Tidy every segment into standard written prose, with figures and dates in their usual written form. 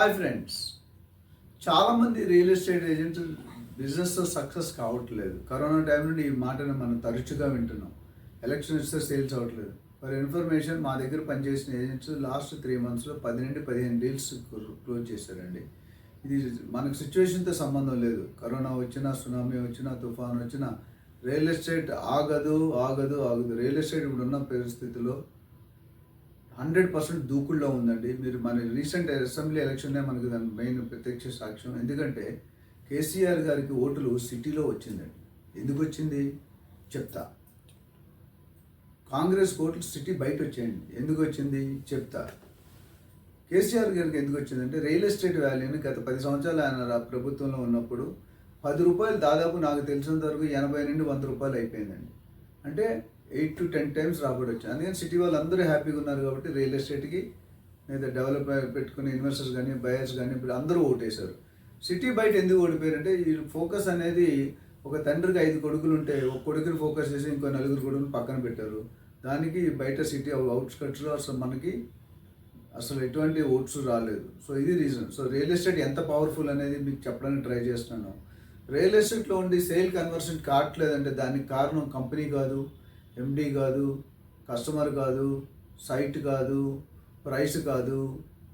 Hi friends, చాలామంది real estate agents బిజినెస్తో success కావట్లేదు. Corona time నుండి ఈ మాటను మనం తరచుగా వింటున్నాం. ఎలక్షన్ ఇస్తే సేల్స్ అవ్వట్లేదు. ఫర్ ఇన్ఫర్మేషన్, మా దగ్గర పనిచేసిన ఏజెంట్స్ లాస్ట్ 3 monthsలో 10 నుండి 15 డీల్స్ క్లోజ్ చేశారండి. ఇది మనకు సిచ్యువేషన్తో సంబంధం లేదు. కరోనా వచ్చినా, సునామీ వచ్చినా, తుఫాన్ వచ్చినా రియల్ ఎస్టేట్ ఆగదు. రియల్ ఎస్టేట్ ఇప్పుడు ఉన్న పరిస్థితిలో 100% దూకుల్లో ఉందండి. మీరు మన రీసెంట్ అసెంబ్లీ ఎలక్షన్నే మనకు దాని మెయిన్ ప్రత్యక్ష సాక్ష్యం. ఎందుకంటే కేసీఆర్ గారికి ఓటులు సిటీలో వచ్చిందండి. ఎందుకు వచ్చింది చెప్తా. కాంగ్రెస్ ఓట్లు సిటీ బయట వచ్చేయండి. ఎందుకు వచ్చింది చెప్తా. కేసీఆర్ గారికి ఎందుకు వచ్చిందంటే రియల్ ఎస్టేట్ వాల్యూని గత 10 సంవత్సరాలు ఆయన ప్రభుత్వంలో ఉన్నప్పుడు 10 రూపాయలు దాదాపు నాకు తెలిసినంత వరకు 80 నుండి 100 రూపాయలు అయిపోయిందండి. అంటే 8 to 10 times రాబడి వచ్చింది. అందుకని సిటీ వాళ్ళు అందరూ హ్యాపీగా ఉన్నారు కాబట్టి రియల్ ఎస్టేట్కి లేదా డెవలప్ పెట్టుకునే ఇన్వెస్టర్స్ కానీ బయర్స్ కానీ ఇప్పుడు అందరూ ఓటేశారు. సిటీ బయట ఎందుకు ఓడిపోయారంటే ఈ ఫోకస్ అనేది ఒక తండ్రికి 5 కొడుకులు ఉంటే ఒక కొడుకుని ఫోకస్ చేసి ఇంకో 4 కొడుకుని పక్కన పెట్టారు. దానికి బయట సిటీ అవుట్స్కట్స్లో అసలు ఎటువంటి ఓట్స్ రాలేదు. సో ఇది రీజన్. సో రియల్ ఎస్టేట్ ఎంత పవర్ఫుల్ అనేది మీకు చెప్పడానికి ట్రై చేస్తున్నాను. రియల్ ఎస్టేట్లో ఉండి సేల్ కన్వర్షన్ కావట్లేదంటే దానికి కారణం కంపెనీ కాదు, ఎండి కాదు, కస్టమర్ కాదు, సైట్ కాదు, ప్రైస్ కాదు,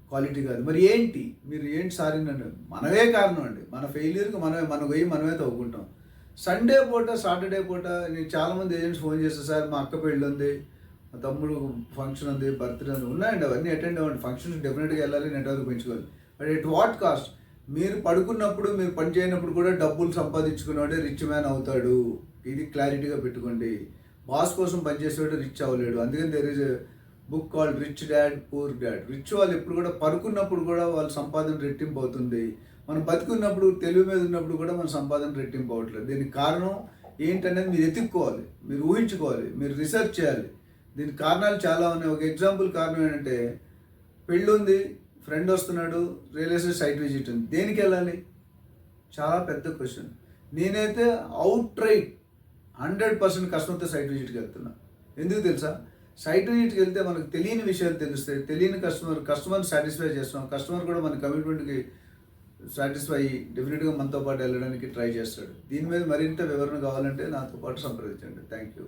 క్వాలిటీ కాదు. మరి ఏంటి? మీరు ఏంటి సారినండి? మనమే కారణం అండి. మన ఫెయిల్యూర్కి మనమే తవ్వుకుంటాం. సండే పూట, సాటర్డే పూట నేను చాలామంది ఏజెంట్స్ ఫోన్ చేస్తారు, సార్ మా అక్క పెళ్ళి ఉంది, మా తమ్ముడు ఫంక్షన్ ఉంది, బర్త్డే ఉంది, ఉన్నాయండి. అవన్నీ అటెండ్ అవ్వండి. ఫంక్షన్స్ డెఫినెట్గా వెళ్ళాలి, నెట్వర్క్ పెంచుకోవాలి. But at what cost? మీరు పడుకున్నప్పుడు, మీరు పని చేయనప్పుడు కూడా డబ్బులు సంపాదించుకునేవాడే రిచ్ మ్యాన్ అవుతాడు. ఇది క్లారిటీగా పెట్టుకోండి. బాస్ కోసం పనిచేసేవాడు రిచ్ అవ్వలేడు. అందుకని there is a book called rich dad poor dad. Rich వాళ్ళు ఎప్పుడు కూడా పడుకున్నప్పుడు కూడా వాళ్ళ సంపాదన రెట్టింపు అవుతుంది. మనం బతుకున్నప్పుడు, తెలివి మీద ఉన్నప్పుడు కూడా మన సంపాదన రెట్టింపు అవ్వట్లేదు. దీనికి కారణం ఏంటనేది మీరు ఎత్తుక్కోవాలి, మీరు ఊహించుకోవాలి, మీరు రీసెర్చ్ చేయాలి. దీనికి కారణాలు చాలా ఉన్నాయి. ఒక ఎగ్జాంపుల్ కారణం ఏంటంటే పెళ్ళి ఉంది, ఫ్రెండ్ వస్తున్నాడు, రియల్ ఎస్టేట్ సైట్ విజిట్ ఉంది. దేనికి వెళ్ళాలి? చాలా పెద్ద క్వశ్చన్. నేనైతే అవుట్ రైట్ 100% కస్టమర్తో సైట్ విజిట్కి వెళ్తున్నా. ఎందుకు తెలుసా? సైట్ విజిట్కి వెళ్తే మనకు తెలియని విషయాలు తెలుస్తాయి. తెలియని కస్టమర్ సాటిస్ఫై చేస్తున్నాం. కస్టమర్ కూడా మన కమిట్మెంట్కి సాటిస్ఫై అయ్యి డెఫినెట్గా మనతో పాటు వెళ్ళడానికి ట్రై చేస్తాడు. దీని మీద మరింత వివరణ కావాలంటే నాతో పాటు సంప్రదించండి. Thank you.